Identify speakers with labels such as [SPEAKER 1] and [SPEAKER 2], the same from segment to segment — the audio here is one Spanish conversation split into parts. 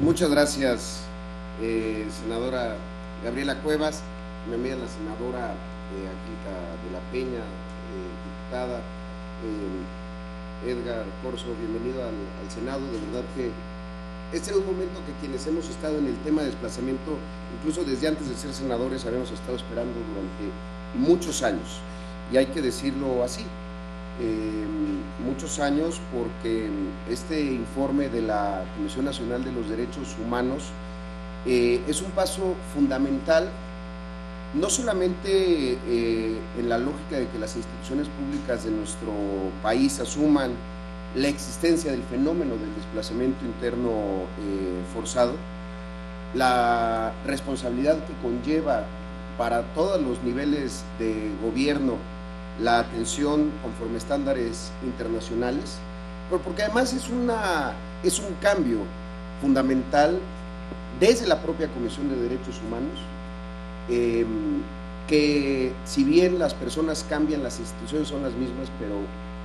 [SPEAKER 1] Muchas gracias, senadora Gabriela Cuevas, mi amiga la senadora Angélica de la Peña, diputada Edgar Corzo, bienvenido al Senado. De verdad que este era un momento que quienes hemos estado en el tema de desplazamiento, incluso desde antes de ser senadores, habíamos estado esperando durante muchos años, y hay que decirlo así, eh, muchos años, porque este informe de la Comisión Nacional de los Derechos Humanos es un paso fundamental, no solamente en la lógica de que las instituciones públicas de nuestro país asuman la existencia del fenómeno del desplazamiento interno forzado, la responsabilidad que conlleva para todos los niveles de gobierno la atención conforme estándares internacionales, pero porque además es un cambio fundamental desde la propia Comisión de Derechos Humanos, eh, que si bien las personas cambian, las instituciones son las mismas, pero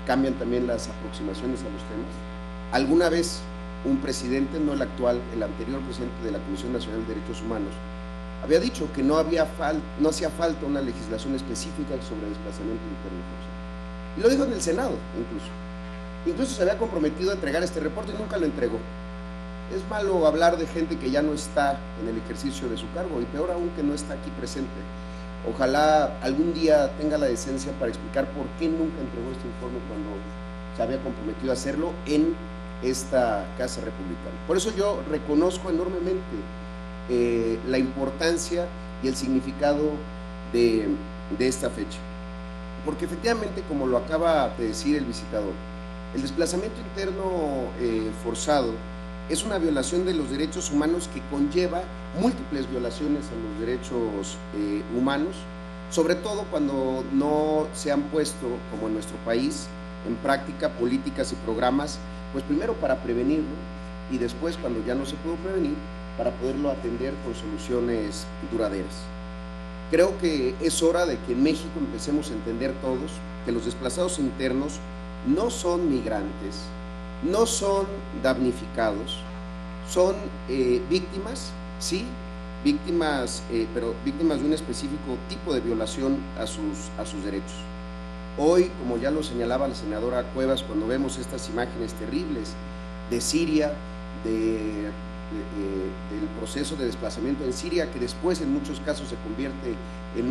[SPEAKER 1] cambian también las aproximaciones a los temas. Alguna vez un presidente, no el actual, el anterior presidente de la Comisión Nacional de Derechos Humanos, había dicho que no hacía falta una legislación específica sobre desplazamiento interno forzado. Y lo dijo en el Senado, incluso. Incluso se había comprometido a entregar este reporte y nunca lo entregó. Es malo hablar de gente que ya no está en el ejercicio de su cargo, y peor aún que no está aquí presente. Ojalá algún día tenga la decencia para explicar por qué nunca entregó este informe cuando se había comprometido a hacerlo en esta Casa Republicana. Por eso yo reconozco enormemente la importancia y el significado de esta fecha. Porque efectivamente, como lo acaba de decir el visitador, el desplazamiento interno forzado es una violación de los derechos humanos que conlleva múltiples violaciones a los derechos humanos, sobre todo cuando no se han puesto, como en nuestro país, en práctica políticas y programas, pues primero para prevenirlo, y después, cuando ya no se pudo prevenir, para poderlo atender con soluciones duraderas. Creo que es hora de que en México empecemos a entender todos que los desplazados internos no son migrantes, no son damnificados, son víctimas, sí, víctimas, pero víctimas de un específico tipo de violación a sus derechos. Hoy, como ya lo señalaba la senadora Cuevas, cuando vemos estas imágenes terribles de Siria, del proceso de desplazamiento en Siria, que después en muchos casos se convierte en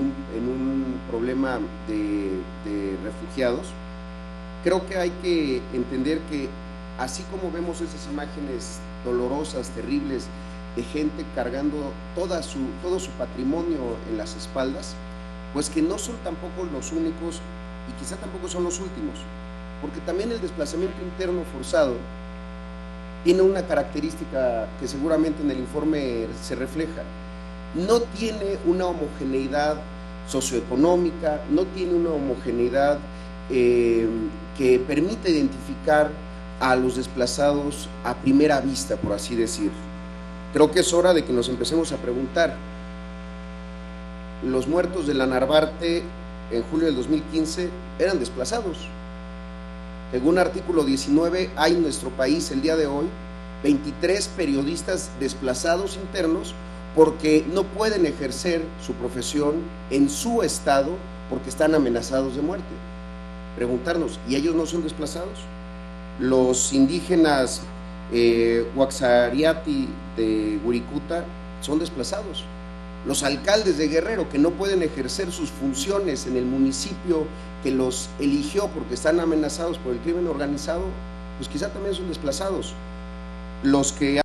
[SPEAKER 1] un problema de refugiados, creo que hay que entender que así como vemos esas imágenes dolorosas, terribles, de gente cargando todo su patrimonio en las espaldas, pues que no son tampoco los únicos, y quizá tampoco son los últimos, porque también el desplazamiento interno forzado tiene una característica que seguramente en el informe se refleja: no tiene una homogeneidad socioeconómica, no tiene una homogeneidad que permita identificar a los desplazados a primera vista, por así decir. Creo que es hora de que nos empecemos a preguntar: los muertos de la Narvarte en julio del 2015 eran desplazados. Según artículo 19, hay en nuestro país el día de hoy 23 periodistas desplazados internos porque no pueden ejercer su profesión en su estado porque están amenazados de muerte. Preguntarnos, ¿y ellos no son desplazados? Los indígenas Huaxariati de Wirikuta son desplazados. Los alcaldes de Guerrero, que no pueden ejercer sus funciones en el municipio que los eligió porque están amenazados por el crimen organizado, pues quizá también son desplazados. Los que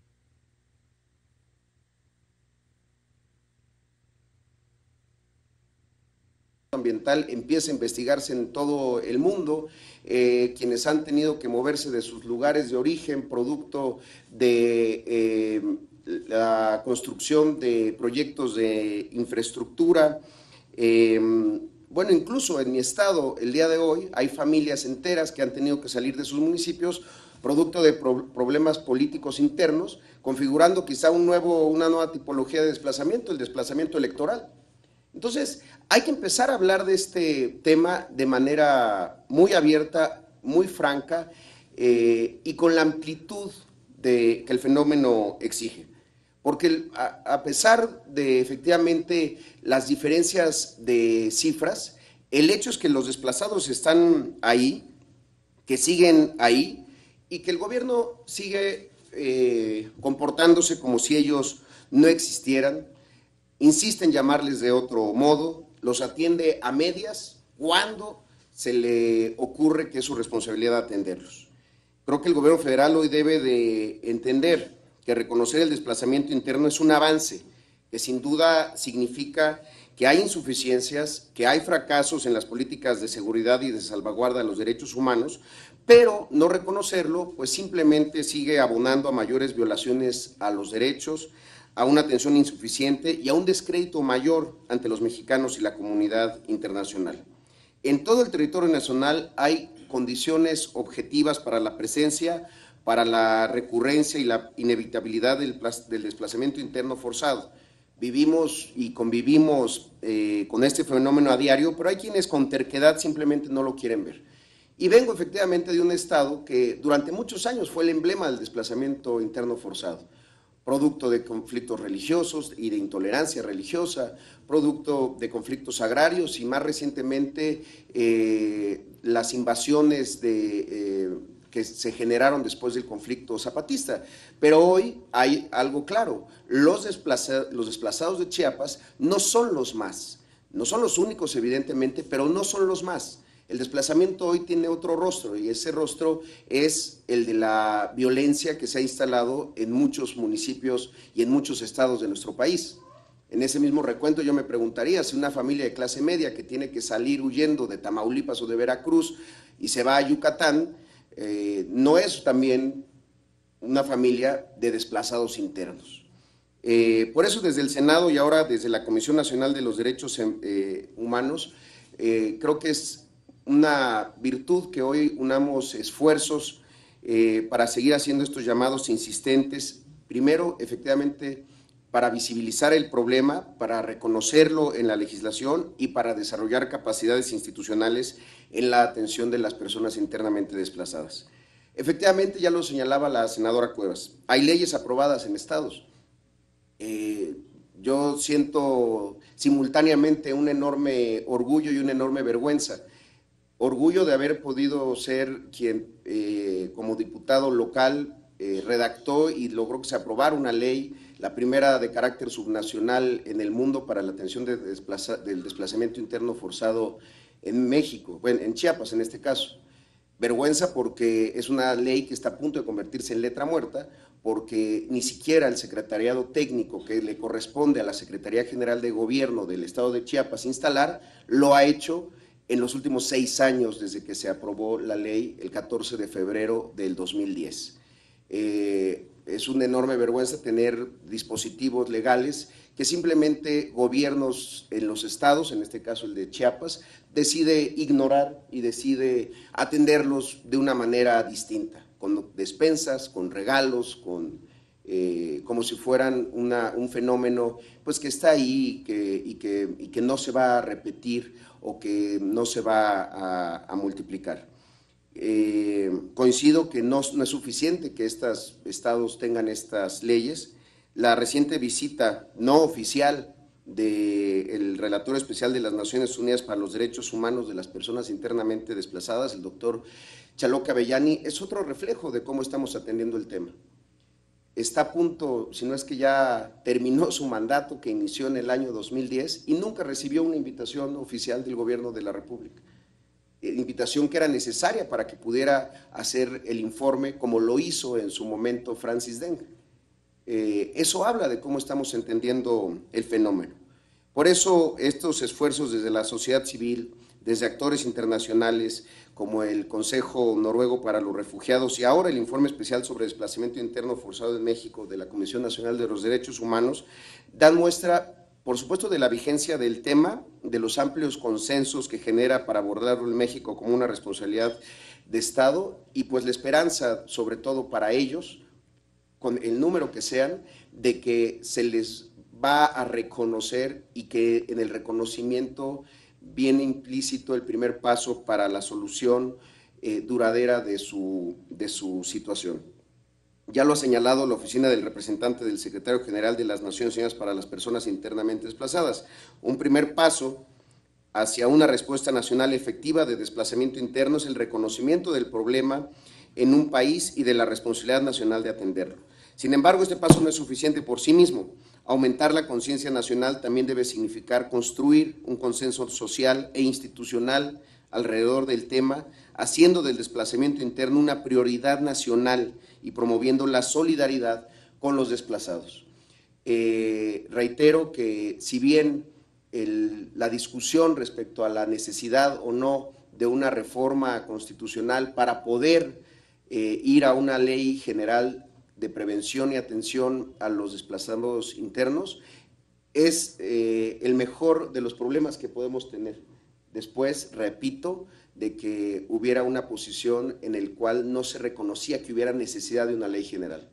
[SPEAKER 1] ambiental empieza a investigarse en todo el mundo, quienes han tenido que moverse de sus lugares de origen producto de la construcción de proyectos de infraestructura. Bueno, incluso en mi estado, el día de hoy, hay familias enteras que han tenido que salir de sus municipios producto de problemas políticos internos, configurando quizá una nueva tipología de desplazamiento, el desplazamiento electoral. Entonces, hay que empezar a hablar de este tema de manera muy abierta, muy franca, y con la amplitud que el fenómeno exige. Porque a pesar de efectivamente las diferencias de cifras, el hecho es que los desplazados están ahí, que siguen ahí y que el gobierno sigue comportándose como si ellos no existieran, insiste en llamarles de otro modo, los atiende a medias cuando se le ocurre que es su responsabilidad atenderlos. Creo que el gobierno federal hoy debe de entender que reconocer el desplazamiento interno es un avance, que sin duda significa que hay insuficiencias, que hay fracasos en las políticas de seguridad y de salvaguarda de los derechos humanos, pero no reconocerlo, pues simplemente sigue abonando a mayores violaciones a los derechos, a una atención insuficiente y a un descrédito mayor ante los mexicanos y la comunidad internacional. En todo el territorio nacional hay condiciones objetivas para la presencia, para la recurrencia y la inevitabilidad del desplazamiento interno forzado. Vivimos y convivimos con este fenómeno a diario, pero hay quienes con terquedad simplemente no lo quieren ver. Y vengo efectivamente de un estado que durante muchos años fue el emblema del desplazamiento interno forzado, producto de conflictos religiosos y de intolerancia religiosa, producto de conflictos agrarios y más recientemente las invasiones que se generaron después del conflicto zapatista. Pero hoy hay algo claro, los desplazados de Chiapas no son los más, no son los únicos evidentemente, pero no son los más. El desplazamiento hoy tiene otro rostro y ese rostro es el de la violencia que se ha instalado en muchos municipios y en muchos estados de nuestro país. En ese mismo recuento yo me preguntaría si una familia de clase media que tiene que salir huyendo de Tamaulipas o de Veracruz y se va a Yucatán, no es también una familia de desplazados internos. Por eso desde el Senado y ahora desde la Comisión Nacional de los Derechos Humanos, creo que es una virtud que hoy unamos esfuerzos para seguir haciendo estos llamados insistentes, primero efectivamente para visibilizar el problema, para reconocerlo en la legislación y para desarrollar capacidades institucionales en la atención de las personas internamente desplazadas. Efectivamente, ya lo señalaba la senadora Cuevas, hay leyes aprobadas en estados. Yo siento simultáneamente un enorme orgullo y una enorme vergüenza. Orgullo de haber podido ser quien, como diputado local, redactó y logró que se aprobara una ley, la primera de carácter subnacional en el mundo para la atención del desplazamiento interno forzado en México, bueno, en Chiapas en este caso. Vergüenza porque es una ley que está a punto de convertirse en letra muerta, porque ni siquiera el secretariado técnico que le corresponde a la Secretaría General de Gobierno del Estado de Chiapas instalar, lo ha hecho en los últimos 6 años desde que se aprobó la ley el 14 de febrero del 2010. Es una enorme vergüenza tener dispositivos legales que simplemente gobiernos en los estados, en este caso el de Chiapas, decide ignorar y decide atenderlos de una manera distinta, con despensas, con regalos, como si fueran un fenómeno pues, que está ahí y que no se va a repetir o que no se va a multiplicar. Coincido que no es suficiente que estos estados tengan estas leyes. La reciente visita no oficial del relator especial de las Naciones Unidas para los Derechos Humanos de las personas internamente desplazadas, el doctor Chalo Cabellani, es otro reflejo de cómo estamos atendiendo el tema. Está a punto, si no es que ya terminó su mandato que inició en el año 2010 y nunca recibió una invitación oficial del gobierno de la República. Invitación que era necesaria para que pudiera hacer el informe como lo hizo en su momento Francis Deng. Eso habla de cómo estamos entendiendo el fenómeno. Por eso estos esfuerzos desde la sociedad civil, desde actores internacionales como el Consejo Noruego para los Refugiados y ahora el informe especial sobre desplazamiento interno forzado en México de la Comisión Nacional de los Derechos Humanos, dan muestra, por supuesto, de la vigencia del tema, de los amplios consensos que genera para abordarlo en México como una responsabilidad de Estado y pues la esperanza, sobre todo para ellos, con el número que sean, de que se les va a reconocer y que en el reconocimiento viene implícito el primer paso para la solución duradera de su situación. Ya lo ha señalado la oficina del representante del secretario general de las Naciones Unidas para las Personas Internamente Desplazadas. Un primer paso hacia una respuesta nacional efectiva de desplazamiento interno es el reconocimiento del problema en un país y de la responsabilidad nacional de atenderlo. Sin embargo, este paso no es suficiente por sí mismo. Aumentar la conciencia nacional también debe significar construir un consenso social e institucional alrededor del tema, haciendo del desplazamiento interno una prioridad nacional y promoviendo la solidaridad con los desplazados. Reitero que si bien la discusión respecto a la necesidad o no de una reforma constitucional para poder ir a una ley general de prevención y atención a los desplazados internos es el mejor de los problemas que podemos tener. Después, repito, de que hubiera una posición en el cual no se reconocía que hubiera necesidad de una ley general.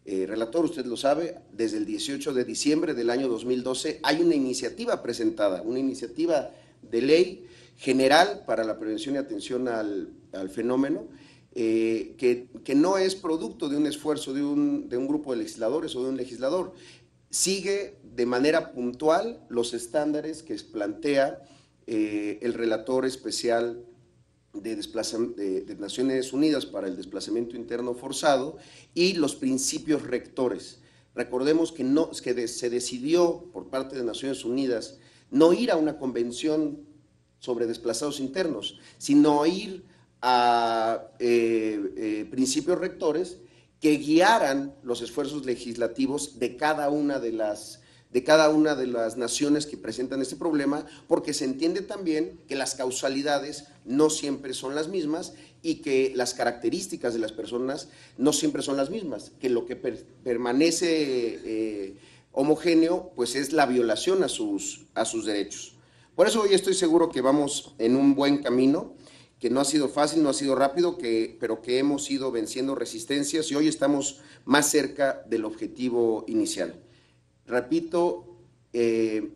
[SPEAKER 1] Relator, usted lo sabe, desde el 18 de diciembre del año 2012 hay una iniciativa presentada, una iniciativa de ley general para la prevención y atención al fenómeno, que no es producto de un esfuerzo de un grupo de legisladores o de un legislador. Sigue de manera puntual los estándares que plantea el relator especial de Naciones Unidas para el desplazamiento interno forzado y los principios rectores. Recordemos que se decidió por parte de Naciones Unidas no ir a una convención sobre desplazados internos, sino ir a principios rectores que guiaran los esfuerzos legislativos de cada una de las naciones que presentan este problema, porque se entiende también que las causalidades no siempre son las mismas y que las características de las personas no siempre son las mismas, que lo que permanece homogéneo pues es la violación a sus derechos. Por eso hoy estoy seguro que vamos en un buen camino, que no ha sido fácil, no ha sido rápido, pero que hemos ido venciendo resistencias y hoy estamos más cerca del objetivo inicial. Repito,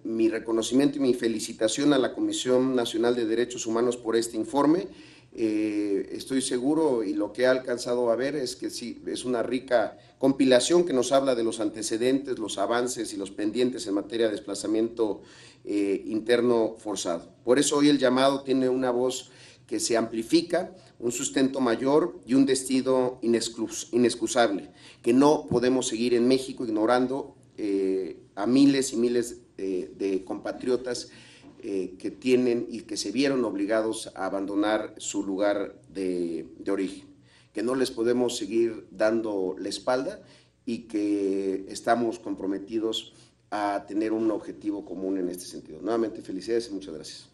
[SPEAKER 1] mi reconocimiento y mi felicitación a la Comisión Nacional de Derechos Humanos por este informe. Estoy seguro y lo que he alcanzado a ver es que sí, es una rica compilación que nos habla de los antecedentes, los avances y los pendientes en materia de desplazamiento interno forzado. Por eso hoy el llamado tiene una voz que se amplifica, un sustento mayor y un destino inexcusable, que no podemos seguir en México ignorando a miles y miles de compatriotas que tienen y que se vieron obligados a abandonar su lugar de origen, que no les podemos seguir dando la espalda y que estamos comprometidos a tener un objetivo común en este sentido. Nuevamente, felicidades y muchas gracias.